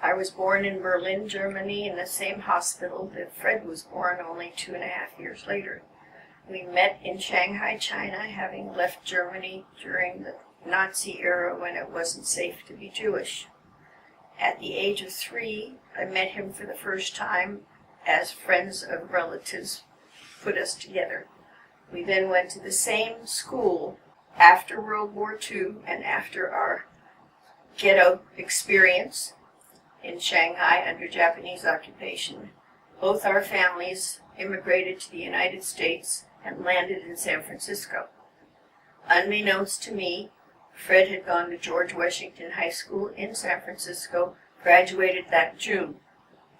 I was born in Berlin, Germany, in the same hospital that Fred was born only 2.5 years later. We met in Shanghai, China, having left Germany during the Nazi era when it wasn't safe to be Jewish. At the age of 3, I met him for the first time as friends of relatives put us together. We then went to the same school after World War II and after our ghetto experience in Shanghai under Japanese occupation. Both our families immigrated to the United States and landed in San Francisco. Unbeknownst to me, Fred had gone to George Washington High School in San Francisco, graduated that June.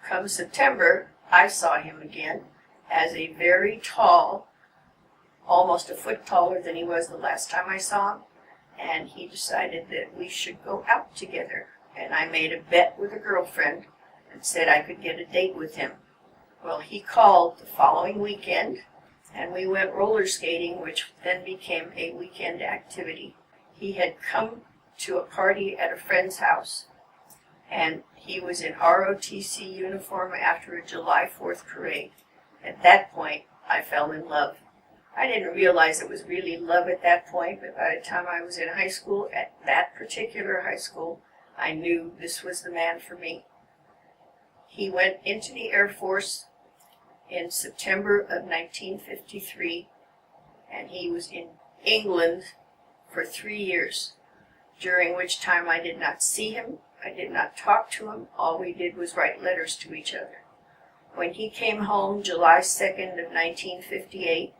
Come September, I saw him again as a very tall, almost a foot taller than he was the last time I saw him, and he decided that we should go out together. And I made a bet with a girlfriend and said I could get a date with him. Well, he called the following weekend, and we went roller skating, which then became a weekend activity. He had come to a party at a friend's house, and he was in ROTC uniform after a July 4th parade. At that point, I fell in love. I didn't realize it was really love at that point, but by the time I was in high school, at that particular high school, I knew this was the man for me. He went into the Air Force in September of 1953, and he was in England for 3 years, during which time I did not see him, I did not talk to him, all we did was write letters to each other. When he came home July 2nd of 1958,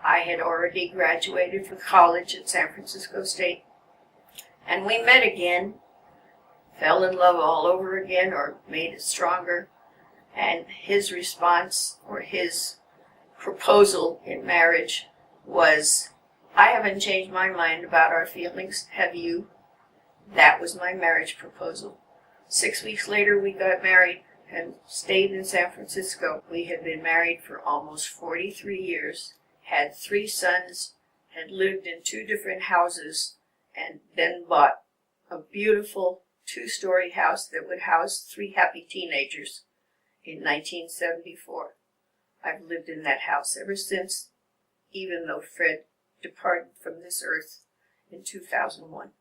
I had already graduated from college at San Francisco State, and we met again, fell in love all over again, or made it stronger, and his response, or his proposal in marriage was, "I haven't changed my mind about our feelings, have you?" That was my marriage proposal. 6 weeks later, we got married and stayed in San Francisco. We had been married for almost 43 years, had 3 sons, had lived in 2 different houses, and then bought a beautiful 2-story house that would house 3 happy teenagers in 1974. I've lived in that house ever since, even though Fred departed from this earth in 2001.